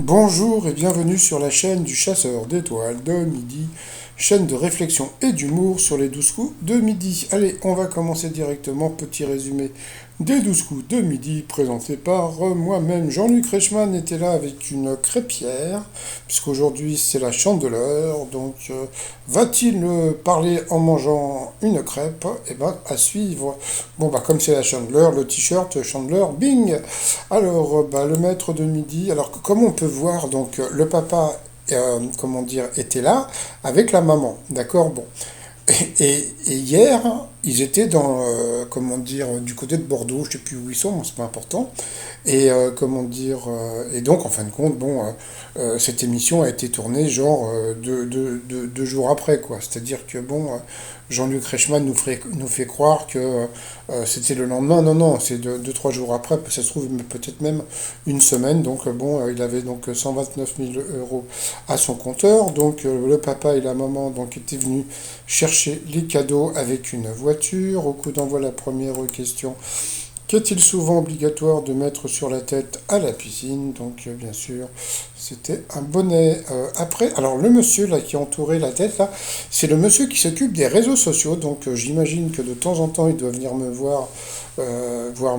Bonjour et bienvenue sur la chaîne du chasseur d'étoiles de midi, chaîne de réflexion et d'humour sur les 12 coups de midi. Allez, on va commencer directement, petit résumé des 12 coups de midi présenté par moi-même. Jean-Luc Reichmann était là avec une crêpière, puisqu'aujourd'hui c'est la chandeleur, donc va-t-il parler en mangeant une crêpe? Eh ben, à suivre. Bon, bah comme c'est la chandeleur, le t-shirt chandeleur, bing. Alors, le maître de midi, alors comme on peut voir, donc le papa, comment dire, était là avec la maman, d'accord, bon. Et hier, ils étaient dans, comment dire, du côté de Bordeaux, je sais plus où ils sont, bon, c'est pas important. Et comment dire, et donc en fin de compte, bon, cette émission a été tournée genre deux jours après, quoi. C'est-à-dire que bon, Jean-Luc Reichmann nous fait croire que c'était le lendemain. Non, non, c'est trois jours après, ça se trouve peut-être même une semaine. Donc bon, il avait donc 129 000 euros à son compteur. Donc le papa et la maman donc étaient venus chercher les cadeaux avec une voiture. Au coup d'envoi, la première question. Qu'est-il souvent obligatoire de mettre sur la tête à la piscine? Donc, bien sûr, c'était un bonnet. Après, alors le monsieur là qui entourait la tête là, c'est le monsieur qui s'occupe des réseaux sociaux. Donc, j'imagine que de temps en temps, il doit venir me voir, voir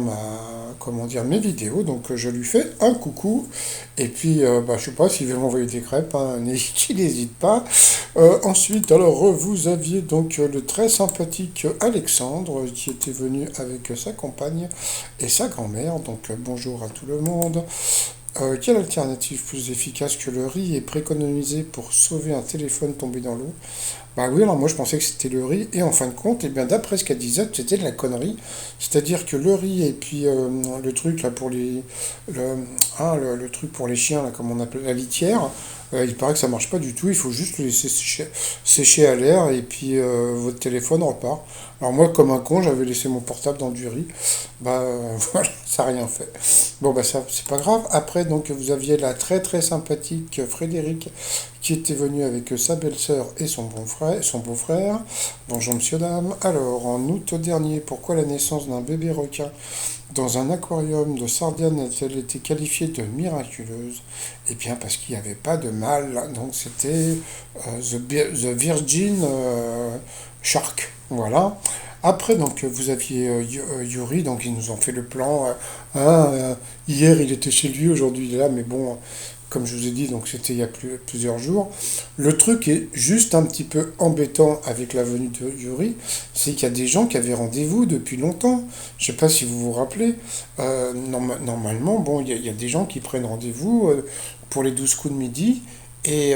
comment dire, mes vidéos. Donc, je lui fais un coucou. Et puis, je sais pas s'il veut m'envoyer des crêpes, hein, qu'il n'hésite pas. Ensuite, alors, vous aviez donc le très sympathique Alexandre qui était venu avec sa compagne et sa grand-mère. Donc, bonjour à tout le monde. Quelle alternative plus efficace que le riz est préconisée pour sauver un téléphone tombé dans l'eau? Bah oui, alors moi je pensais que c'était le riz, et en fin de compte, et bien d'après ce qu'elle disait, c'était de la connerie. C'est-à-dire que le riz et puis le truc là pour les. Le, le truc pour les chiens, là, comme on appelle la litière, il paraît que ça marche pas du tout, il faut juste le laisser sécher à l'air, et puis votre téléphone repart. Alors moi, comme un con, j'avais laissé mon portable dans du riz. Voilà, ça n'a rien fait. Bon, bah ça, c'est pas grave. Après, donc, vous aviez la très très sympathique Frédéric qui était venu avec sa belle-sœur et son beau-frère. Bonjour monsieur, dame. Alors, en août dernier, pourquoi la naissance d'un bébé requin dans un aquarium de Sardiane a-t-elle été qualifiée de miraculeuse? Eh bien, parce qu'il n'y avait pas de mâle. Donc, c'était the Virgin Shark. Voilà. Après, donc, vous aviez Yuri, donc ils nous ont fait le plan. Hier, il était chez lui, aujourd'hui, il est là, mais bon, comme je vous ai dit, donc c'était il y a plusieurs jours. Le truc est juste un petit peu embêtant avec la venue de Yuri, c'est qu'il y a des gens qui avaient rendez-vous depuis longtemps. Je ne sais pas si vous vous rappelez. Normalement, bon, il y a des gens qui prennent rendez-vous pour les 12 coups de midi. Et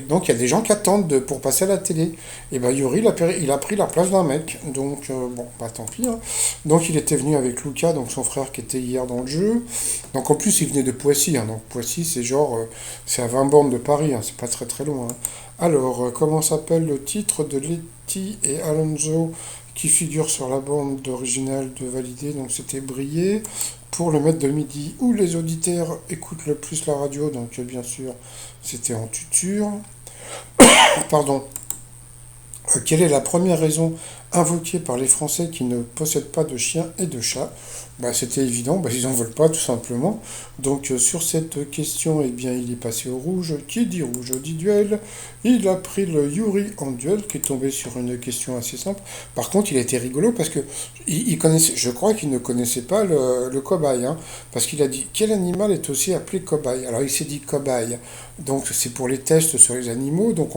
donc il y a des gens qui attendent pour passer à la télé. Et ben Yuri, il a pris la place d'un mec. Donc bon, bah tant pis, hein. Donc il était venu avec Lucas, donc son frère qui était hier dans le jeu. Donc en plus il venait de Poissy, hein. Donc Poissy c'est genre, c'est à 20 bornes de Paris, hein. C'est pas très très loin, hein. Alors, comment s'appelle le titre de Letty et Alonso qui figure sur la bande originale de Validé? Donc c'était Briller. Pour le maître de midi, où les auditeurs écoutent le plus la radio, donc bien sûr c'était en tuture. Pardon. Quelle est la première raison invoquée par les Français qui ne possèdent pas de chiens et de chats? C'était évident, ils n'en veulent pas tout simplement. Donc sur cette question, eh bien, il est passé au rouge. Qui dit rouge dit duel. Il a pris le Yuri en duel, qui est tombé sur une question assez simple. Par contre, il a été rigolo parce que il connaissait, je crois qu'il ne connaissait pas le cobaye, hein, parce qu'il a dit quel animal est aussi appelé cobaye. Alors il s'est dit cobaye. Donc c'est pour les tests sur les animaux. Donc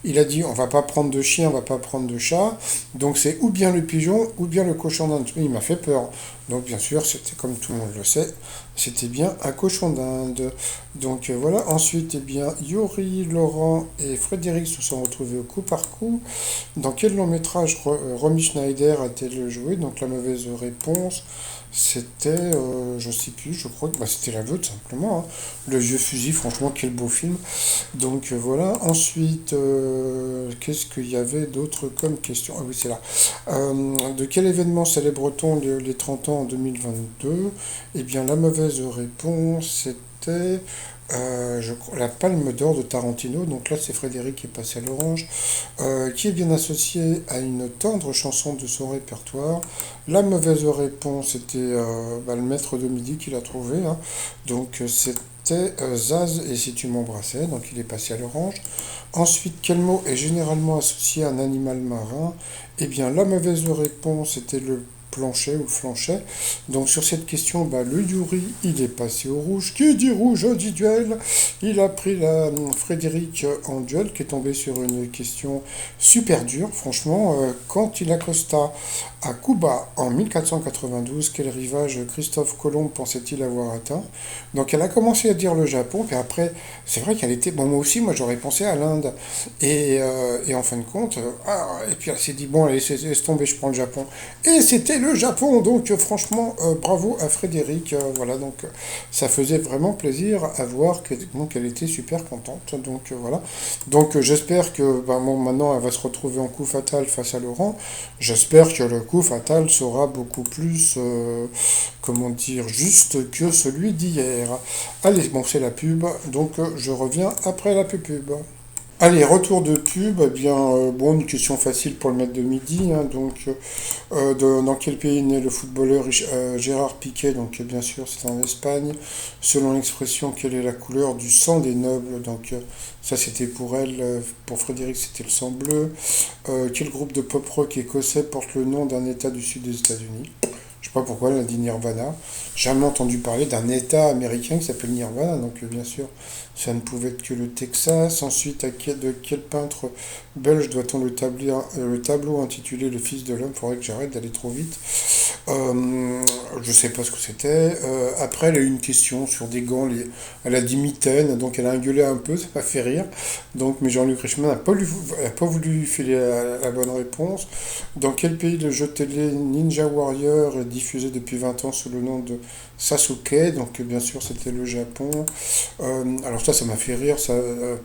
il a dit on va pas prendre de chien, on va pas prendre de chat. Donc c'est ou bien le pigeon ou bien le cochon d'Inde. Il m'a fait peur. Donc bien sûr, c'était comme tout le monde le sait, c'était bien un cochon d'Inde. Donc voilà, ensuite, eh bien, Yuri, Laurent et Frédéric se sont retrouvés au coup par coup. Dans quel long métrage Romy Schneider a-t-elle joué? Donc la mauvaise réponse, c'était, je sais plus, je crois que c'était la vôtre simplement, hein. Le vieux fusil, franchement, quel beau film. Donc voilà, ensuite, qu'est-ce qu'il y avait d'autre comme question? Ah oui, c'est là. De quel événement célèbre-t-on les 30 ans en 2022? Eh bien, la mauvaise réponse, c'était la Palme d'Or de Tarantino. Donc là, c'est Frédéric qui est passé à l'orange, qui est bien associé à une tendre chanson de son répertoire. La mauvaise réponse, c'était le maître de midi qui l'a trouvé, hein. Donc c'était c'était Zaz et si tu m'embrassais, donc il est passé à l'orange. Ensuite, quel mot est généralement associé à un animal marin? Eh bien, la mauvaise réponse était le plancher ou le flanchet. Donc sur cette question, bah, le Yuri, il est passé au rouge. Qui dit rouge dit duel. Il a pris la Frédéric en duel, qui est tombé sur une question super dure. Franchement, quand il accosta à Cuba en 1492, quel rivage Christophe Colomb pensait-il avoir atteint? Donc elle a commencé à dire le Japon, puis après, c'est vrai qu'elle était... Bon, moi aussi, moi j'aurais pensé à l'Inde. Et en fin de compte, et puis elle s'est dit, bon, allez, laisse tomber, je prends le Japon. Et c'était le Japon, donc franchement, bravo à Frédéric. Voilà, donc ça faisait vraiment plaisir à voir donc, elle était super contente. Donc voilà. Donc j'espère que bah, bon, maintenant elle va se retrouver en coup fatal face à Laurent. J'espère que le coup fatal sera beaucoup plus, comment dire, juste que celui d'hier. Allez, bon, c'est la pub, donc je reviens après la pub. Allez, retour de pub, eh bien, bon, une question facile pour le maître de midi, hein, donc, dans quel pays est né le footballeur Gérard Piqué? Donc, bien sûr, c'est en Espagne. Selon l'expression, quelle est la couleur du sang des nobles? Donc, ça, c'était pour elle, pour Frédéric, c'était le sang bleu. Quel groupe de pop rock écossais porte le nom d'un État du sud des États-Unis? Je sais pas pourquoi, elle a dit Nirvana. Jamais entendu parler d'un État américain qui s'appelle Nirvana, donc bien sûr, ça ne pouvait être que le Texas. Ensuite, de quel peintre belge doit-on le tableau intitulé Le Fils de l'homme? Faudrait que j'arrête d'aller trop vite. Je sais pas ce que c'était. Après, elle a eu une question sur des gants. Elle a dit mitaine, donc elle a gueulé un peu, ça m'a fait rire. Donc, mais Jean-Luc Reichmann n'a pas voulu filer la bonne réponse. Dans quel pays le jeu télé Ninja Warrior est diffusé depuis 20 ans sous le nom de Sasuke? Donc, bien sûr, c'était le Japon. Alors ça m'a fait rire, ça,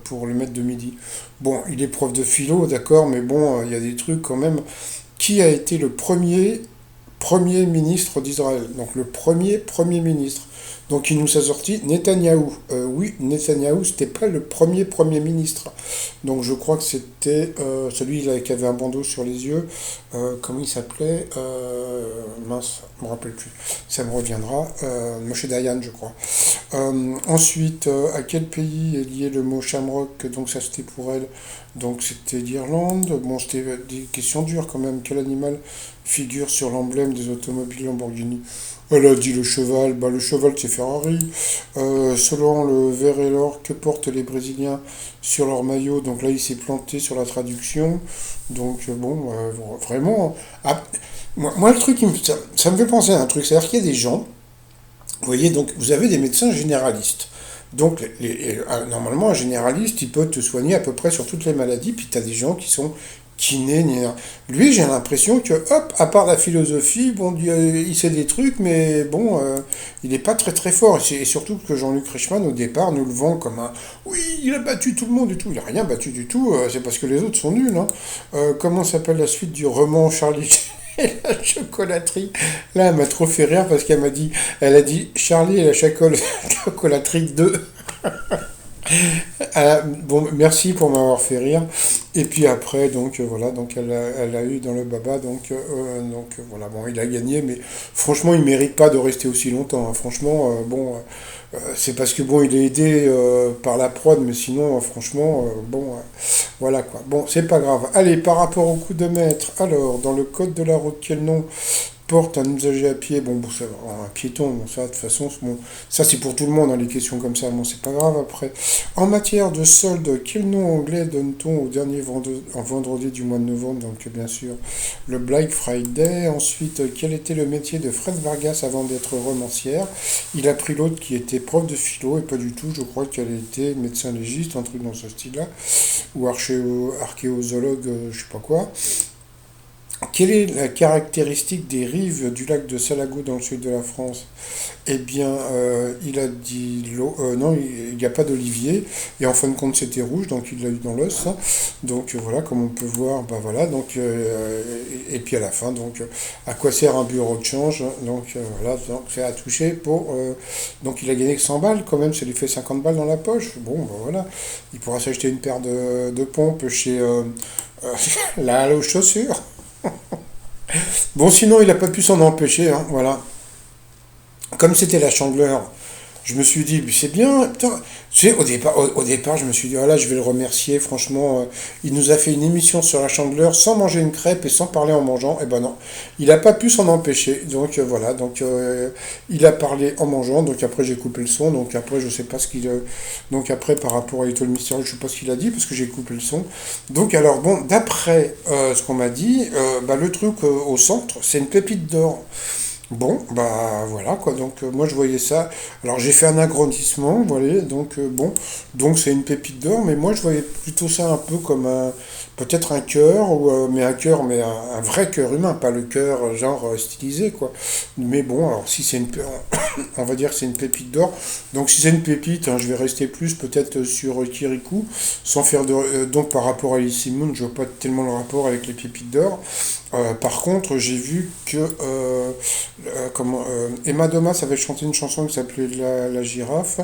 pour le maître de midi. Bon, il est prof de philo, d'accord, mais bon, il y a des trucs quand même. Qui a été le premier ministre d'Israël? Donc le premier ministre. Donc il nous a sorti Netanyahou. Oui, Netanyahou, c'était pas le premier ministre. Donc je crois que c'était celui qui avait un bandeau sur les yeux. Comment il s'appelait? Mince, je me rappelle plus. Ça me reviendra. Moshe Dayan, je crois. Ensuite, à quel pays est lié le mot Shamrock? Donc ça c'était pour elle. Donc c'était l'Irlande. Bon, c'était des questions dures quand même. Quel animal figure sur l'emblème des automobiles Lamborghini? Elle a dit le cheval. Bah, le cheval c'est Ferrari. Selon le vert et l'or, que portent les Brésiliens sur leur maillot? Donc là il s'est planté sur la traduction. Donc bon, vraiment. Moi, le truc, ça me fait penser à un truc. C'est-à-dire qu'il y a des gens, vous voyez, donc vous avez des médecins généralistes. Donc, normalement, un généraliste, il peut te soigner à peu près sur toutes les maladies, puis tu as des gens qui sont kinés. Lui, j'ai l'impression que, hop, à part la philosophie, bon, il sait des trucs, mais bon, il n'est pas très très fort. Et surtout que Jean-Luc Reichmann, au départ, nous le vend comme un... Oui, il a battu tout le monde et tout. Il n'a rien battu du tout, c'est parce que les autres sont nuls. Hein. Comment s'appelle la suite du roman Charlie et la chocolaterie? Là, elle m'a trop fait rire parce qu'elle m'a dit, elle a dit Charlie et la chocolaterie 2. Bon, merci pour m'avoir fait rire. Et puis après, donc voilà, donc elle a eu dans le baba, donc voilà, bon, il a gagné, mais franchement, il mérite pas de rester aussi longtemps. Hein. Franchement, bon, c'est parce que bon, il est aidé par la prod, mais sinon, franchement, bon, voilà quoi. Bon, c'est pas grave. Allez, par rapport au coup de maître, alors, dans le code de la route, quel nom porte un usager à pied? Bon, ça, un piéton, bon, ça, de toute façon, bon, ça c'est pour tout le monde, hein, les questions comme ça, bon, c'est pas grave après. En matière de solde, quel nom anglais donne-t-on au dernier vendredi du mois de novembre? Donc, bien sûr, le Black Friday. Ensuite, quel était le métier de Fred Vargas avant d'être romancière? Il a pris l'autre qui était prof de philo, et pas du tout, je crois qu'elle était médecin légiste, un truc dans ce style-là, ou archéozoologue, je sais pas quoi. Quelle est la caractéristique des rives du lac de Salago dans le sud de la France? Eh bien, il a dit l'eau. Non, il n'y a pas d'olivier. Et en fin de compte, c'était rouge, donc il l'a eu dans l'os. Hein. Donc voilà, comme on peut voir, bah voilà. Donc, et puis à la fin, donc à quoi sert un bureau de change? Donc voilà, donc c'est à toucher pour. Donc il a gagné que 100 balles quand même, ça lui fait 50 balles dans la poche. Bon, bah voilà. Il pourra s'acheter une paire de pompes chez la Halle aux chaussures. Bon, sinon, il n'a pas pu s'en empêcher, hein, voilà. Comme c'était la chandeleur, Je me suis dit, c'est bien, putain. Tu sais, au départ, je me suis dit, ah là, je vais le remercier, franchement, il nous a fait une émission sur la Chandeleur sans manger une crêpe et sans parler en mangeant. Eh ben non, il n'a pas pu s'en empêcher. Donc voilà, donc il a parlé en mangeant, donc après j'ai coupé le son, donc après je sais pas ce qu'il... donc après par rapport à Little Mystérieux, je sais pas ce qu'il a dit, parce que j'ai coupé le son. Donc alors bon, d'après ce qu'on m'a dit, bah, le truc au centre, c'est une pépite d'or. Bon, bah voilà quoi, donc moi je voyais ça. Alors j'ai fait un agrandissement, voilà, donc bon, donc c'est une pépite d'or, mais moi je voyais plutôt ça un peu comme un, peut-être un cœur, ou, mais un cœur, mais un vrai cœur humain, pas le cœur genre stylisé quoi. Mais bon, alors si c'est une, on va dire que c'est une pépite d'or, donc si c'est une pépite, hein, je vais rester plus peut-être sur Kirikou, sans faire de, donc par rapport à Elise Moon, je vois pas tellement le rapport avec les pépites d'or. Par contre, j'ai vu que Emma Domas avait chanté une chanson qui s'appelait la girafe.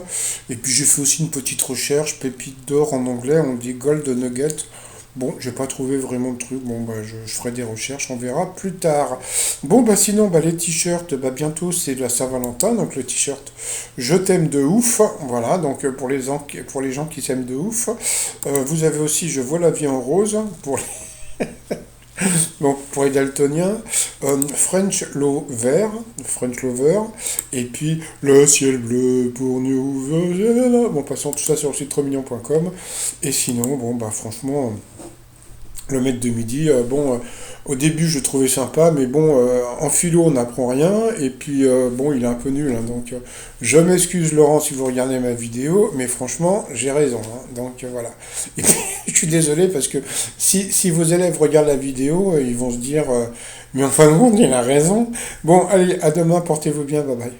Et puis j'ai fait aussi une petite recherche, pépite d'or en anglais, on dit gold nugget. Bon, j'ai pas trouvé vraiment le truc. Bon, bah, je ferai des recherches, on verra plus tard. Bon, bah, sinon, bah, les t-shirts, bah, bientôt, c'est la Saint-Valentin. Donc, le t-shirt, je t'aime de ouf. Voilà, donc, pour les gens qui s'aiment de ouf. Vous avez aussi, je vois la vie en rose. Donc, pour les daltoniens, French Lover, et puis le ciel bleu pour nous. Bon, passons tout ça sur le site 3millions.com. Et sinon, bon, bah, franchement, le maître de midi, au début je le trouvais sympa, mais bon, en philo on n'apprend rien, et puis bon, il est un peu nul, hein, donc je m'excuse Laurent si vous regardez ma vidéo, mais franchement, j'ai raison, hein, donc voilà. Et puis, je suis désolé parce que si vos élèves regardent la vidéo, ils vont se dire, mais en fin de compte, il a raison. Bon, allez, à demain, portez-vous bien, bye bye.